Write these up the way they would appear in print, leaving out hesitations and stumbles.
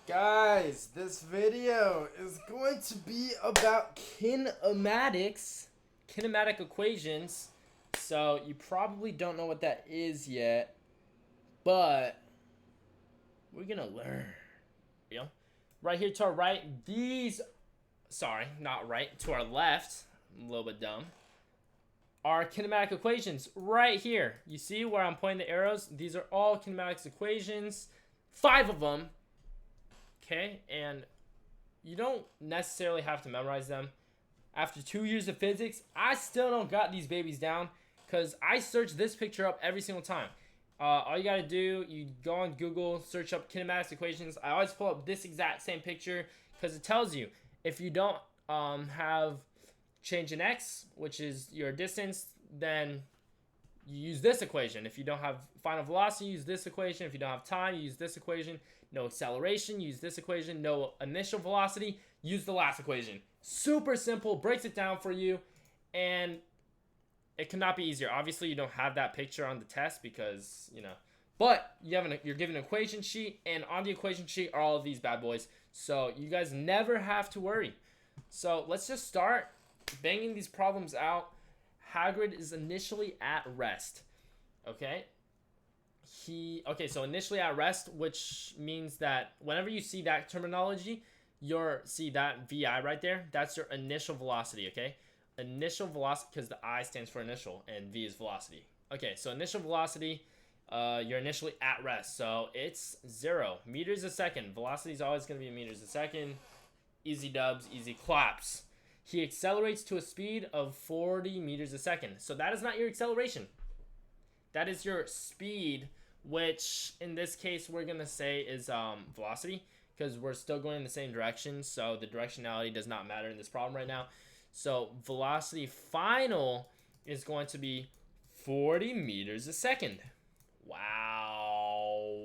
Guys, this video is going to be about kinematic equations. So you probably don't know what that is yet, but we're gonna learn. You know, right here to our right, not right, to our left, I'm a little bit dumb, are kinematic equations right here. You see where I'm pointing the arrows? These are all kinematics equations, 5 of them. Okay, and you don't necessarily have to memorize them. After 2 years of physics, I still don't got these babies down because I search this picture up every single time. All you gotta do, you go on Google, search up kinematics equations. I always pull up this exact same picture because it tells you if you don't have change in x, which is your distance, then you use this equation. If you don't have final velocity, use this equation. If you don't have time, use this equation. No acceleration, use this equation. No initial velocity, use the last equation. Super simple, breaks it down for you, and it cannot be easier. Obviously, you don't have that picture on the test because, but you're given an equation sheet, and on the equation sheet are all of these bad boys. So you guys never have to worry. So let's just start banging these problems out. Hagrid is initially at rest. Okay? So initially at rest, which means that whenever you see that terminology, see that VI right there, that's your initial velocity, okay? Initial velocity, because the I stands for initial and V is velocity. Okay, so initial velocity, you're initially at rest. So it's 0 meters a second. Velocity is always going to be meters a second. Easy dubs, easy claps. He accelerates to a speed of 40 meters a second. So that is not your acceleration. That is your speed, which in this case we're going to say is velocity because we're still going in the same direction. So the directionality does not matter in this problem right now. So velocity final is going to be 40 meters a second. Wow.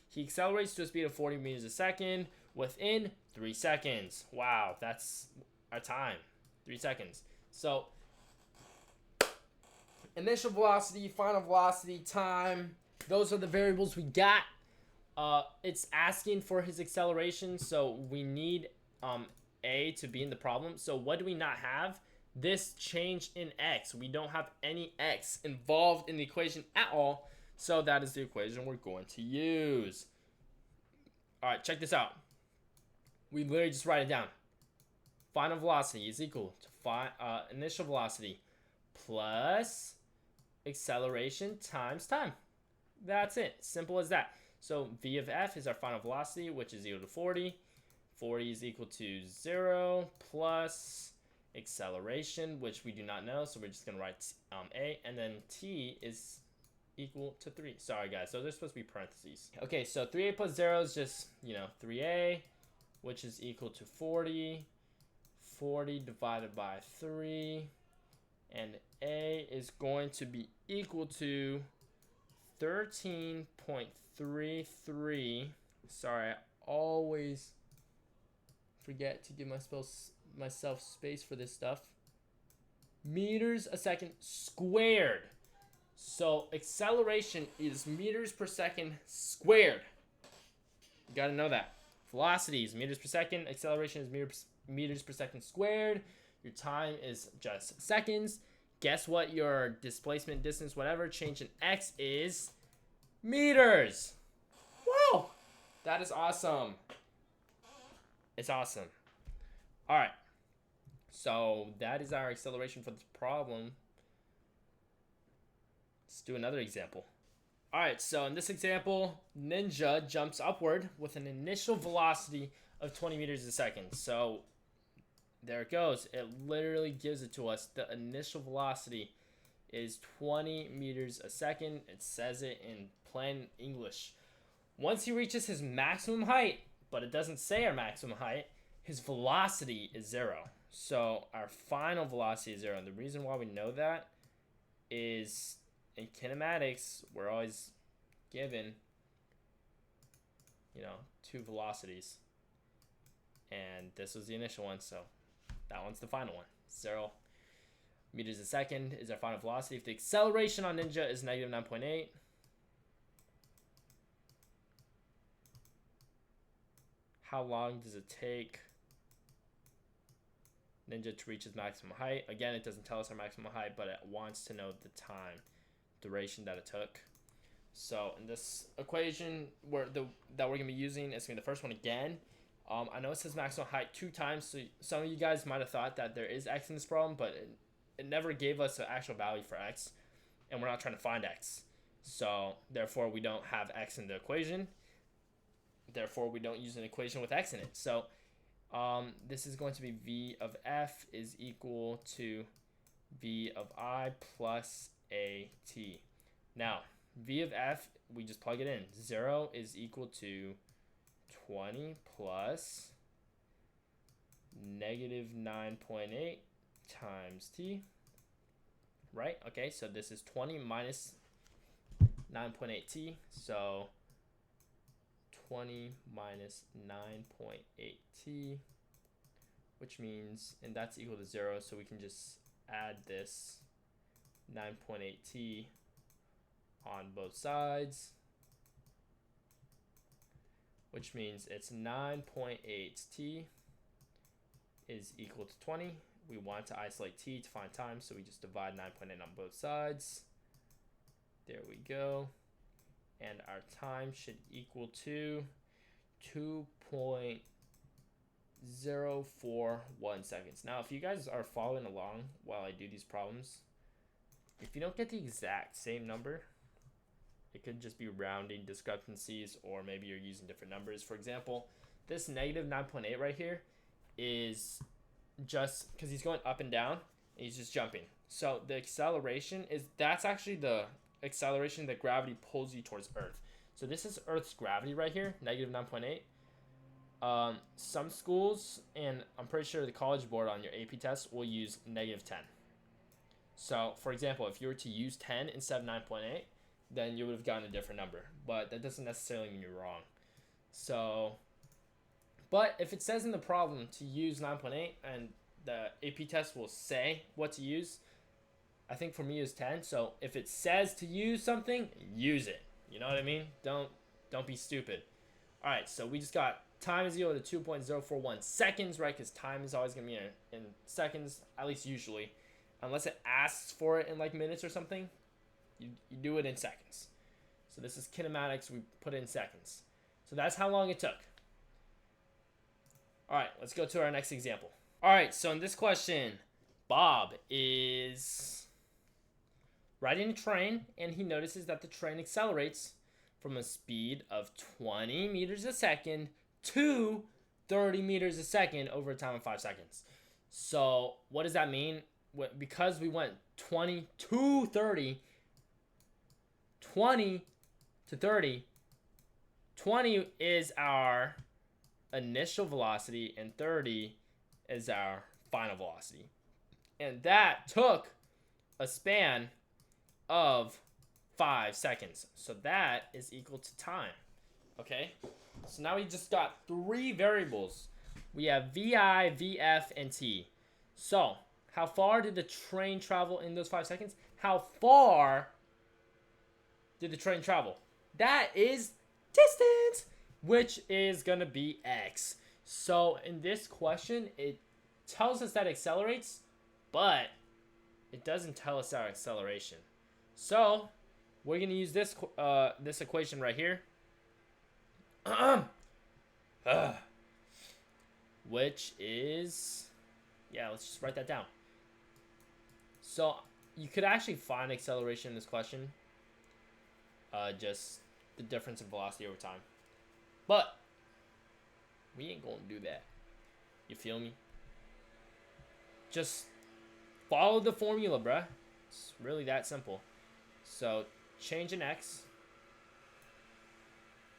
He accelerates to a speed of 40 meters a second within 3 seconds. Wow, that's our time. 3 seconds. So initial velocity, final velocity, time, those are the variables we got. It's asking for his acceleration, so we need A to be in the problem. So what do we not have? This change in x. We don't have any x involved in the equation at all, so that is the equation we're going to use. All right, check this out. We literally just write it down. Final velocity is equal to initial velocity plus acceleration times time. That's it. Simple as that. So V of F is our final velocity, which is equal to 40. 40 is equal to 0 plus acceleration, which we do not know, so we're just going to write A. And then T is equal to 3. Sorry, guys. So there's supposed to be parentheses. Okay, so 3A plus 0 is just, 3A, which is equal to 40. 40 divided by 3. And A is going to be equal to 13.33. Sorry, I always forget to give myself space for this stuff. Meters a second squared. So acceleration is meters per second squared. You gotta know that. Velocity is meters per second. Acceleration is meters per second squared. Your time is just seconds. Guess what your displacement, distance, whatever, change in x is? Meters. Whoa! That is awesome. It's awesome. All right. So that is our acceleration for this problem. Let's do another example. All right, so in this example, Ninja jumps upward with an initial velocity of 20 meters a second. So there it goes. It literally gives it to us. The initial velocity is 20 meters a second. It says it in plain English. Once he reaches his maximum height, but it doesn't say our maximum height, his velocity is 0. So our final velocity is 0. And the reason why we know that is in kinematics, we're always given, 2 velocities. And this was the initial one, so that one's the final one. 0 meters a second is our final velocity. If the acceleration on Ninja is negative 9.8, how long does it take Ninja to reach its maximum height? Again, it doesn't tell us our maximum height, but it wants to know the time duration that it took. So in this equation that we're gonna be using, it's gonna be the first one again. I know it says maximum height 2 times, so some of you guys might have thought that there is x in this problem, but it never gave us an actual value for x, and we're not trying to find x. So therefore we don't have x in the equation. Therefore we don't use an equation with x in it. So this is going to be v of f is equal to v of I plus at. Now v of f, we just plug it in. 0 is equal to 20 plus negative 9.8 times t, right? Okay, so this is 20 minus 9.8t, so 20 minus 9.8t, which means, and that's equal to 0, so we can just add this 9.8t on both sides, which means it's 9.8t is equal to 20. We want to isolate t to find time, so we just divide 9.8 on both sides. There we go. And our time should equal to 2.041 seconds. Now, if you guys are following along while I do these problems, if you don't get the exact same number, it could just be rounding discrepancies, or maybe you're using different numbers. For example, this negative 9.8 right here is just because he's going up and down, and he's just jumping. So the acceleration that's actually the acceleration that gravity pulls you towards Earth. So this is Earth's gravity right here, negative 9.8. Some schools, and I'm pretty sure the College Board on your AP test, will use negative 10. So for example, if you were to use 10 instead of 9.8, then you would have gotten a different number, but that doesn't necessarily mean you're wrong. So, but if it says in the problem to use 9.8 and the AP test will say what to use, I think for me is 10. So if it says to use something, use it. You know what I mean? Don't be stupid. All right, so we just got time is equal to 2.041 seconds, right? Because time is always gonna be in seconds, at least usually, unless it asks for it in like minutes or something. You do it in seconds. So this is kinematics. We put it in seconds. So that's how long it took. All right, let's go to our next example. All right, so in this question, Bob is riding a train, and he notices that the train accelerates from a speed of 20 meters a second to 30 meters a second over a time of 5 seconds. So what does that mean? Because we went 20 to 30, 20 to 30, 20 is our initial velocity and 30 is our final velocity. And that took a span of 5 seconds. So that is equal to time. Okay? So now we just got 3 variables. We have VI, VF, and T. So how far did the train travel in those 5 seconds? How far did the train travel? That is distance, which is gonna be x. So in this question, it tells us that it accelerates, but it doesn't tell us our acceleration. So we're gonna use this this equation right here, which is, yeah, let's just write that down. So you could actually find acceleration in this question, just the difference in velocity over time, but we ain't gonna do that. You feel me? Just follow the formula, bruh. It's really that simple. So change in x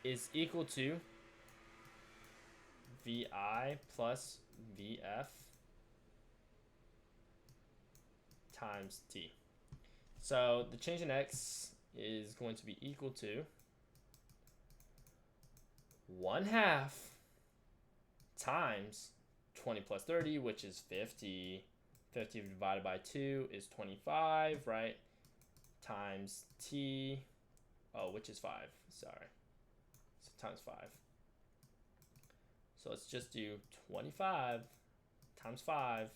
is equal to VI plus VF times t. So the change in x is going to be equal to 1/2 times 20 plus 30, which is 50. 50 divided by 2 is 25, right? Times t, oh, which is 5, sorry. So times 5. So let's just do 25 times 5,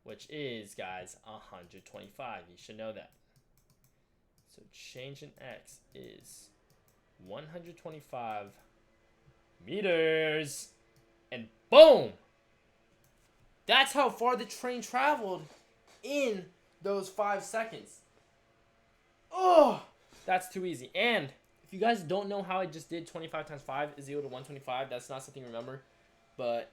which is, guys, 125. You should know that. So change in x is 125 meters. And boom! That's how far the train traveled in those 5 seconds. Oh, that's too easy. And if you guys don't know how I just did 25 times 5 is equal to 125, that's not something to remember. But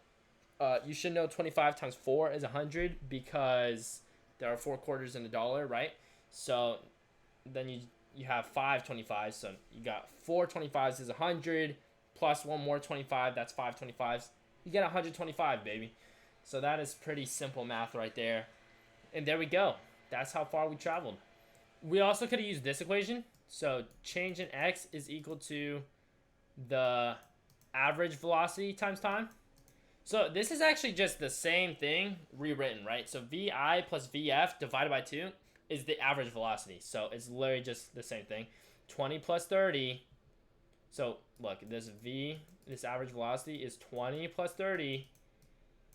you should know 25 times 4 is 100 because there are 4 quarters in a dollar, right? So then you have 5 25s. So you got 4 25s is 100 plus one more 25. That's 5 25s. You get 125, baby. So that is pretty simple math right there. And there we go. That's how far we traveled. We also could have used this equation. So change in x is equal to the average velocity times time. So this is actually just the same thing rewritten, right? So VI plus VF divided by 2 is the average velocity. So it's literally just the same thing. 20 plus 30. So look, this average velocity is 20 plus 30.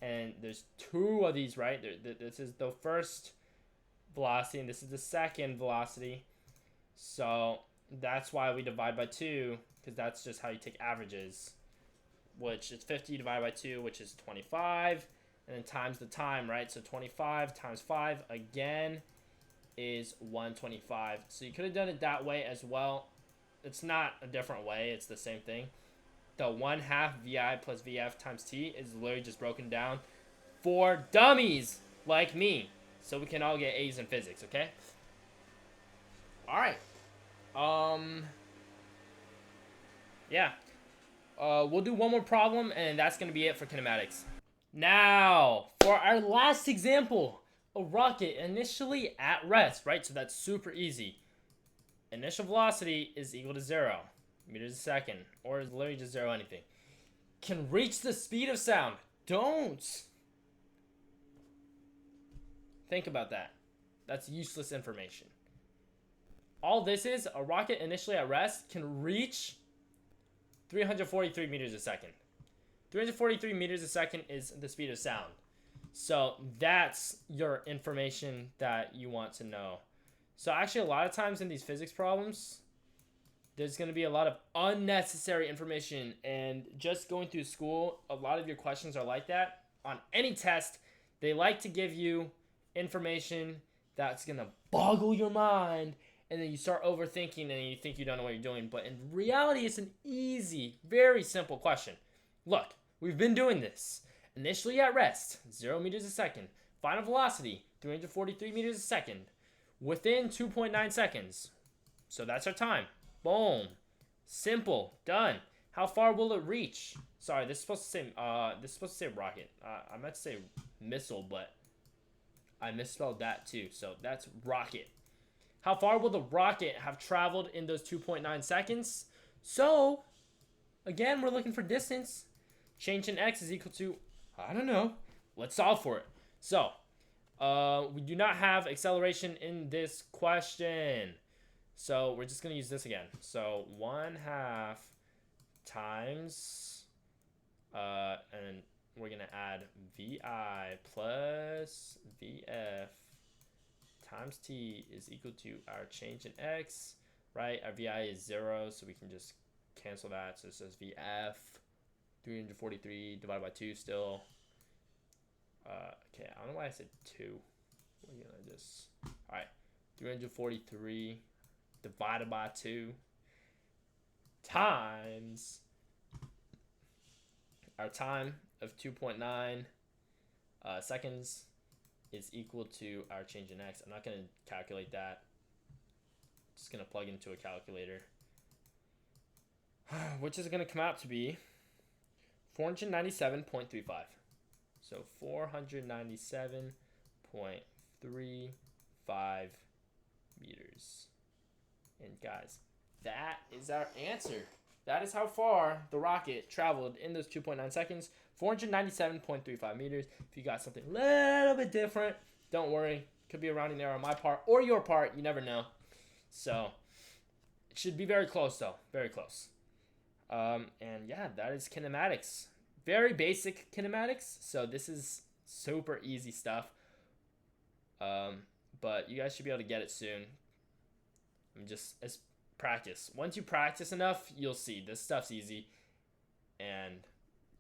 And there's 2 of these, right? This is the first velocity, and this is the second velocity. So that's why we divide by 2, because that's just how you take averages, which is 50 divided by 2, which is 25, and then times the time, right? So 25 times 5, again, is 125. So you could have done it that way as well. It's not a different way. It's the same thing. The 1/2 VI plus VF times T is literally just broken down for dummies like me. So we can all get A's in physics, okay? All right. Yeah. We'll do one more problem, and that's going to be it for kinematics. Now, for our last example, a rocket initially at rest, right? So that's super easy. Initial velocity is equal to 0 meters a second, or is literally just 0 anything. Can reach the speed of sound. Don't. Think about that. That's useless information. All this is, a rocket initially at rest can reach 343 meters a second. 343 meters a second is the speed of sound. So that's your information that you want to know. So actually, a lot of times in these physics problems, there's going to be a lot of unnecessary information. And just going through school, a lot of your questions are like that. On any test, they like to give you information that's going to boggle your mind. And then you start overthinking and you think you don't know what you're doing. But in reality, it's an easy, very simple question. Look, we've been doing this. Initially at rest, 0 meters a second. Final velocity, 343 meters a second. Within 2.9 seconds. So that's our time. Boom. Simple. Done. How far will it reach? Sorry, this is supposed to say rocket. I meant to say missile, but I misspelled that too. So that's rocket. How far will the rocket have traveled in those 2.9 seconds? So, again, we're looking for distance. Change in x is equal to, I don't know. Let's solve for it. So, we do not have acceleration in this question. So, we're just going to use this again. So, 1/2 times, and we're going to add VI plus VF times T is equal to our change in x, right? Our VI is 0, so we can just cancel that. So it says VF, 343 divided by 2 still. Okay, I don't know why I said 2. We're going to just, all right, 343 divided by 2 times our time of 2.9 seconds is equal to our change in x. I'm not going to calculate that. Just going to plug into a calculator. Which is going to come out to be 497.35. So 497.35 meters. And guys, that is our answer. That is how far the rocket traveled in those 2.9 seconds. 497.35 meters. If you got something a little bit different, don't worry. Could be a rounding error on my part or your part. You never know. So, it should be very close, though. Very close. And yeah, that is kinematics. very basic kinematics, so this is super easy stuff. But you guys should be able to get it soon. Just as practice. Once you practice enough, you'll see this stuff's easy, and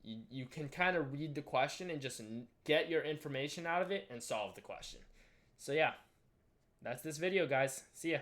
you can kind of read the question and just get your information out of it and solve the question. So yeah, that's this video, guys. See ya.